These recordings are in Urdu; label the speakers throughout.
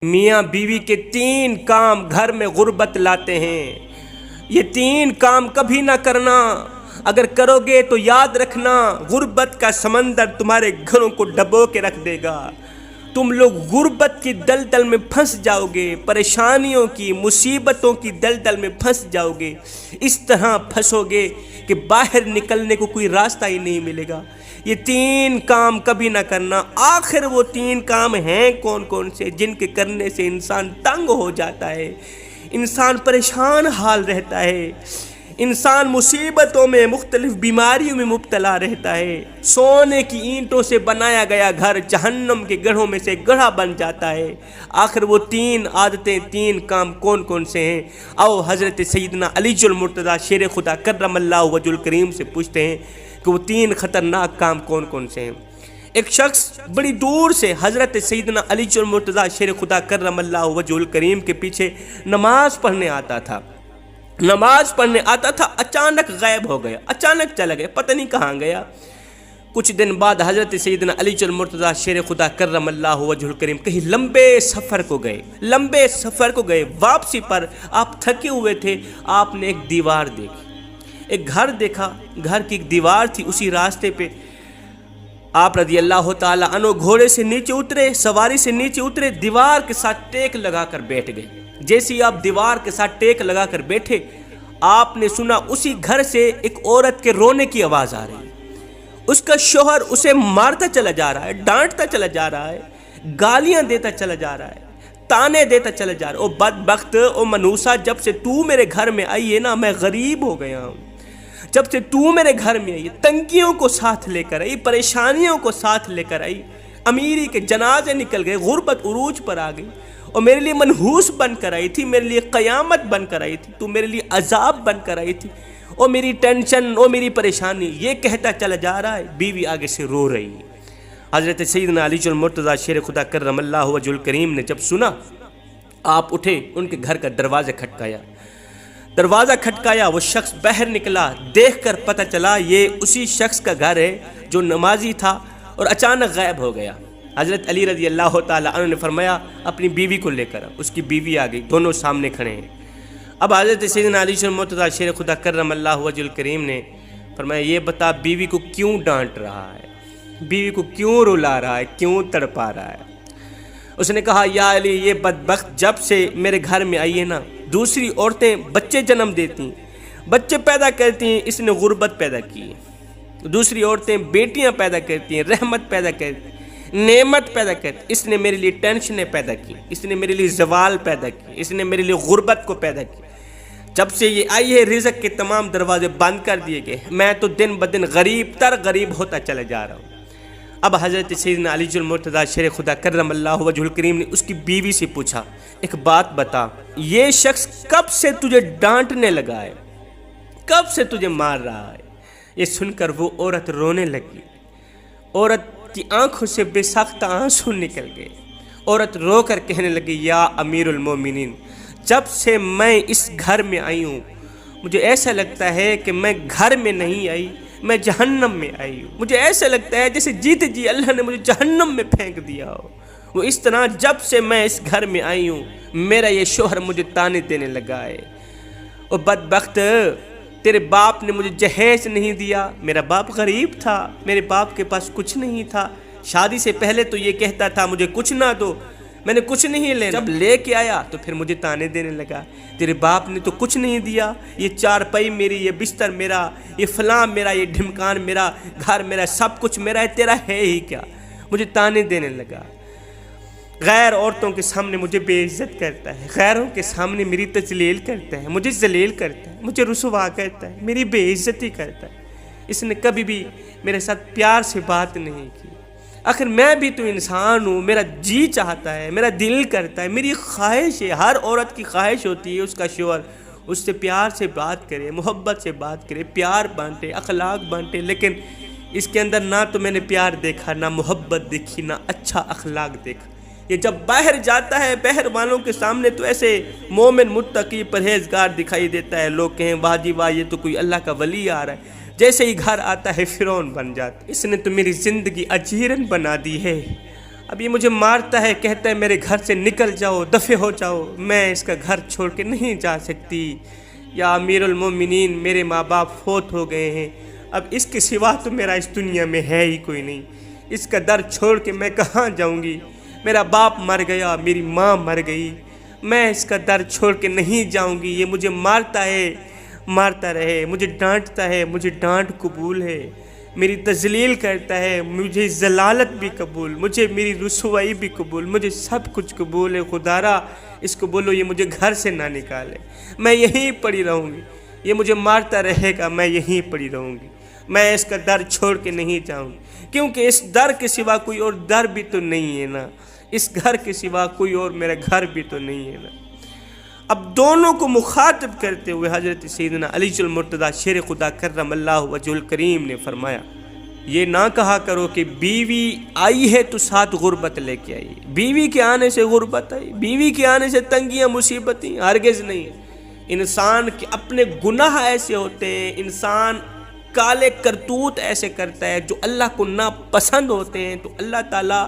Speaker 1: میاں بیوی کے 3 کام گھر میں غربت لاتے ہیں۔ یہ 3 کام کبھی نہ کرنا، اگر کرو گے تو یاد رکھنا غربت کا سمندر تمہارے گھروں کو ڈبو کے رکھ دے گا۔ تم لوگ غربت کی دلدل میں پھنس جاؤ گے، پریشانیوں کی، مصیبتوں کی دلدل میں پھنس جاؤ گے، اس طرح پھنسو گے کہ باہر نکلنے کو کوئی راستہ ہی نہیں ملے گا۔ یہ 3 کام کبھی نہ کرنا۔ آخر وہ 3 کام ہیں کون کون سے جن کے کرنے سے انسان تنگ ہو جاتا ہے، انسان پریشان حال رہتا ہے، انسان مصیبتوں میں، مختلف بیماریوں میں مبتلا رہتا ہے۔ سونے کی اینٹوں سے بنایا گیا گھر جہنم کے گڑھوں میں سے گڑھا بن جاتا ہے۔ آخر وہ 3 عادتیں، 3 کام کون کون سے ہیں؟ آؤ حضرت سیدنا علی المرتضیٰ شیر خدا کرم اللہ وجہ الکریم سے پوچھتے ہیں کہ وہ 3 خطرناک کام کون کون سے ہیں۔ ایک شخص بڑی دور سے حضرت سیدنا علی المرتضیٰ شیر خدا کرم اللہ وجہ الکریم کے پیچھے نماز پڑھنے آتا تھا۔ اچانک غائب ہو گیا، اچانک چلا گیا، پتہ نہیں کہاں گیا۔ کچھ دن بعد حضرت سیدنا علی المرتضیٰ شیر خدا کرم اللہ وجہ الکریم کہیں لمبے سفر کو گئے۔ واپسی پر آپ تھکے ہوئے تھے، آپ نے ایک دیوار دیکھی، ایک گھر دیکھا، گھر کی ایک دیوار تھی۔ اسی راستے پہ آپ رضی اللہ تعالیٰ عنہ گھوڑے سے نیچے اترے، سواری سے نیچے اترے، دیوار کے ساتھ ٹیک لگا کر بیٹھ گئے۔ جیسے ہی آپ دیوار کے ساتھ ٹیک لگا کر بیٹھے، آپ نے سنا اسی گھر سے ایک عورت کے رونے کی آواز آ رہی ہے۔ اس کا شوہر اسے مارتا چلا جا رہا ہے، ڈانٹتا چلا جا رہا ہے، گالیاں دیتا چلا جا رہا ہے، تانے دیتا چلا جا رہا ہے۔ او بدبخت، او منوسا، جب سے تو میرے گھر میں آئی ہے نا، میں غریب ہو گیا ہوں۔ جب سے تو میرے گھر میں آئی، تنگیوں کو ساتھ لے کر آئی، پریشانیوں کو ساتھ لے کر آئی، امیری کے جنازے نکل گئے، غربت عروج پر آ گئی، اور میرے لیے منحوس بن کر آئی تھی، میرے لیے قیامت بن کر آئی تھی، تو میرے لیے عذاب بن کر آئی تھی، اور میری ٹینشن، اور میری پریشانی، یہ کہتا چلا جا رہا ہے۔ بیوی آگے سے رو رہی ہے۔ حضرت سیدنا علی المرتضیٰ شیر خدا کرم اللہ وجہ الکریم نے جب سنا، آپ اٹھے، ان کے گھر کا دروازہ کھٹکایا، وہ شخص باہر نکلا، دیکھ کر پتہ چلا یہ اسی شخص کا گھر ہے جو نمازی تھا اور اچانک غائب ہو گیا۔ حضرت علی رضی اللہ تعالیٰ عنہ نے فرمایا اپنی بیوی کو لے کر۔ اس کی بیوی آ گئی، دونوں سامنے کھڑے ہیں۔ اب حضرت سیدنا علی المرتضیٰ شیر خدا کرم اللہ وجہ الکریم نے فرمایا یہ بتا بیوی کو کیوں ڈانٹ رہا ہے، بیوی کو کیوں رلا رہا ہے، کیوں تڑپا رہا ہے؟ اس نے کہا یا علی، یہ بدبخت جب سے میرے گھر میں آئی ہے نا، دوسری عورتیں بچے جنم دیتی ہیں، بچے پیدا کرتی ہیں، اس نے غربت پیدا کی ہے۔ دوسری عورتیں بیٹیاں پیدا کرتی ہیں، رحمت پیدا کرتی ہیں، نعمت پیدا کرتی، اس نے میرے لیے ٹینشنیں پیدا کی، اس نے میرے لیے زوال پیدا کی، اس نے میرے لیے غربت کو پیدا کی۔ جب سے یہ آئی ہے رزق کے تمام دروازے بند کر دیے گئے، میں تو دن بدن غریب ہوتا چلا جا رہا ہوں۔ اب حضرت سیدنا علی المرتضیٰ شیر خدا کرم اللہ وجہ الکریم نے اس کی بیوی سے پوچھا ایک بات بتا، یہ شخص کب سے تجھے ڈانٹنے لگا ہے، کب سے تجھے مار رہا ہے؟ یہ سن کر وہ عورت رونے لگی، عورت کی آنکھوں سے بے ساختہ آنسو نکل گئے۔ عورت رو کر کہنے لگی یا امیر المومنین، جب سے میں اس گھر میں آئی ہوں مجھے ایسا لگتا ہے کہ میں گھر میں نہیں آئی، میں جہنم میں آئی ہوں۔ مجھے ایسا لگتا ہے جیسے جیتے جی اللہ نے مجھے جہنم میں پھینک دیا ہو۔ وہ اس طرح جب سے میں اس گھر میں آئی ہوں میرا یہ شوہر مجھے تانے دینے لگا ہے۔ اور بدبخت، تیرے باپ نے مجھے جہیز نہیں دیا، میرا باپ غریب تھا، میرے باپ کے پاس کچھ نہیں تھا، شادی سے پہلے تو یہ کہتا تھا مجھے کچھ نہ دو، میں نے کچھ نہیں لینا، جب لے کے آیا تو پھر مجھے تانے دینے لگا، تیرے باپ نے تو کچھ نہیں دیا، یہ چارپائی میری، یہ بستر میرا، یہ فلاں میرا، یہ ڈھمکان میرا، گھر میرا، سب کچھ میرا ہے، تیرا ہے ہی کیا؟ مجھے تانے دینے لگا، غیر عورتوں کے سامنے مجھے بے عزت کرتا ہے، غیروں کے سامنے میری تذلیل کرتا ہے، مجھے ذلیل کرتا ہے، مجھے رسوا کرتا ہے، میری بے عزتی کرتا ہے۔ اس نے کبھی بھی میرے ساتھ پیار سے بات نہیں کی۔ آخر میں بھی تو انسان ہوں، میرا جی چاہتا ہے، میرا دل کرتا ہے، میری خواہش ہے، ہر عورت کی خواہش ہوتی ہے اس کا شوہر اس سے پیار سے بات کرے، محبت سے بات کرے، پیار بانٹے، اخلاق بانٹے، لیکن اس کے اندر نہ تو میں نے پیار دیکھا، نہ محبت دیکھی، نہ اچھا اخلاق دیکھا۔ یہ جب باہر جاتا ہے باہر والوں کے سامنے تو ایسے مومن، متقی، پرہیزگار دکھائی دیتا ہے، لوگ کہیں واہ جی واہ یہ تو کوئی اللہ کا ولی آ رہا ہے، جیسے ہی گھر آتا ہے فرعون بن جاتا ہے۔ اس نے تو میری زندگی اجیرن بنا دی ہے، اب یہ مجھے مارتا ہے، کہتا ہے میرے گھر سے نکل جاؤ، دفع ہو جاؤ، میں اس کا گھر چھوڑ کے نہیں جا سکتی، یا امیر المومنین میرے ماں باپ فوت ہو گئے ہیں، اب اس کے سوا تو میرا اس دنیا میں ہے ہی کوئی نہیں، اس کا در چھوڑ کے میں کہاں جاؤں گی، میرا باپ مر گیا، میری ماں مر گئی، میں اس کا در چھوڑ کے نہیں جاؤں گی، یہ مجھے مارتا ہے، مارتا رہے، مجھے ڈانٹتا ہے، مجھے ڈانٹ قبول ہے، میری تذلیل کرتا ہے، مجھے ذلالت بھی قبول، مجھے میری رسوائی بھی قبول، مجھے سب کچھ قبول ہے، خدارا اس کو بولو یہ مجھے گھر سے نہ نکالے، میں یہیں پڑی رہوں گی، یہ مجھے مارتا رہے گا، میں یہیں پڑی رہوں گی، میں اس کا در چھوڑ کے نہیں جاؤں گی، کیونکہ اس در کے سوا کوئی اور در بھی تو نہیں ہے نا، اس گھر کے سوا کوئی اور میرا گھر بھی تو نہیں ہے نا۔ اب دونوں کو مخاطب کرتے ہوئے حضرت سیدنا علی المرتضیٰ شیر خدا کرم اللہ وجہ الکریم نے فرمایا، یہ نہ کہا کرو کہ بیوی آئی ہے تو ساتھ غربت لے کے آئی، بیوی کے آنے سے غربت آئی، بیوی کے آنے سے تنگیاں مصیبتیں، ہرگز نہیں۔ انسان کے اپنے گناہ ایسے ہوتے ہیں، انسان کالے کرتوت ایسے کرتا ہے جو اللہ کو ناپسند ہوتے ہیں، تو اللہ تعالیٰ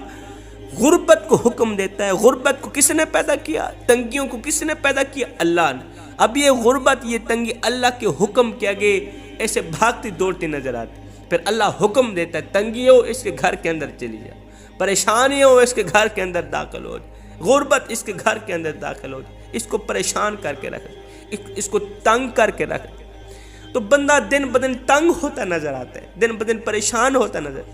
Speaker 1: غربت کو حکم دیتا ہے۔ غربت کو کس نے پیدا کیا؟ تنگیوں کو کس نے پیدا کیا؟ اللہ نے۔ اب یہ غربت، یہ تنگی اللہ کے حکم کے آگے ایسے بھاگتی دوڑتی نظر آتی، پھر اللہ حکم دیتا ہے تنگی ہو اس کے گھر کے اندر چلی جا، پریشانی ہو اس کے گھر کے اندر داخل ہو جائے، غربت اس کے گھر کے اندر داخل ہو جائے، اس کو پریشان کر کے رکھ، اس کو تنگ کر کے رکھ، تو بندہ دن بدن تنگ ہوتا نظر آتا ہے، دن بدن پریشان ہوتا نظر۔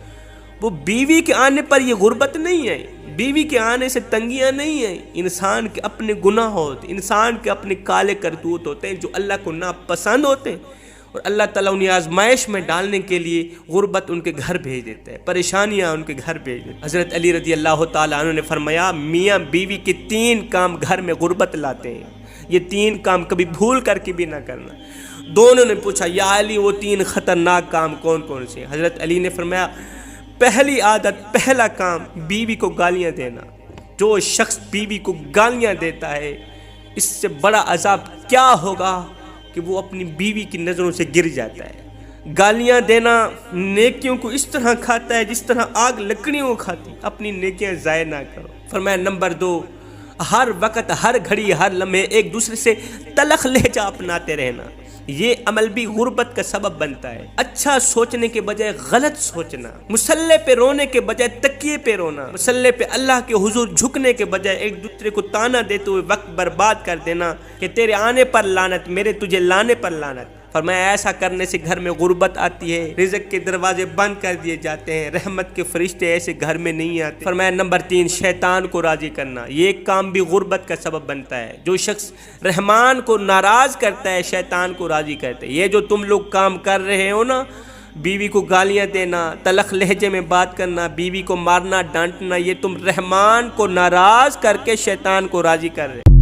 Speaker 1: وہ بیوی کے آنے پر یہ غربت نہیں ہے، بیوی کے آنے سے تنگیاں نہیں ہیں، انسان کے اپنے گناہ ہوتے ہیں، انسان کے اپنے کالے کرتوت ہوتے ہیں جو اللہ کو ناپسند ہوتے ہیں، اور اللہ تعالیٰ انہیں آزمائش میں ڈالنے کے لیے غربت ان کے گھر بھیج دیتا ہے، پریشانیاں ان کے گھر بھیج دیتا ہے۔ حضرت علی رضی اللہ تعالیٰ عنہ نے فرمایا، میاں بیوی کے 3 کام گھر میں غربت لاتے ہیں، یہ 3 کام کبھی بھول کر کے بھی نہ کرنا۔ دونوں نے پوچھا، یا علی وہ 3 خطرناک کام کون کون سے؟ حضرت علی نے فرمایا، پہلی عادت، پہلا کام، بیوی کو گالیاں دینا۔ جو شخص بیوی کو گالیاں دیتا ہے، اس سے بڑا عذاب کیا ہوگا کہ وہ اپنی بیوی کی نظروں سے گر جاتا ہے۔ گالیاں دینا نیکیوں کو اس طرح کھاتا ہے جس طرح آگ لکڑیوں کو کھاتی، اپنی نیکیاں ضائع نہ کرو۔ فرمایا نمبر 2، ہر وقت، ہر گھڑی، ہر لمحے ایک دوسرے سے تلخ لہجہ اپناتے رہنا، یہ عمل بھی غربت کا سبب بنتا ہے۔ اچھا سوچنے کے بجائے غلط سوچنا، مصلے پہ رونے کے بجائے تکیے پہ رونا، مصلے پہ اللہ کے حضور جھکنے کے بجائے ایک دوسرے کو تانا دیتے ہوئے وقت برباد کر دینا کہ تیرے آنے پر لعنت، میرے تجھے لانے پر لعنت۔ فرمایا ایسا کرنے سے گھر میں غربت آتی ہے، رزق کے دروازے بند کر دیے جاتے ہیں، رحمت کے فرشتے ایسے گھر میں نہیں آتے۔ فرمایا نمبر 3، شیطان کو راضی کرنا، یہ ایک کام بھی غربت کا سبب بنتا ہے۔ جو شخص رحمان کو ناراض کرتا ہے، شیطان کو راضی کرتا ہے۔ یہ جو تم لوگ کام کر رہے ہو نا، بیوی کو گالیاں دینا، تلخ لہجے میں بات کرنا، بیوی کو مارنا ڈانٹنا، یہ تم رحمان کو ناراض کر کے شیطان کو راضی کر رہے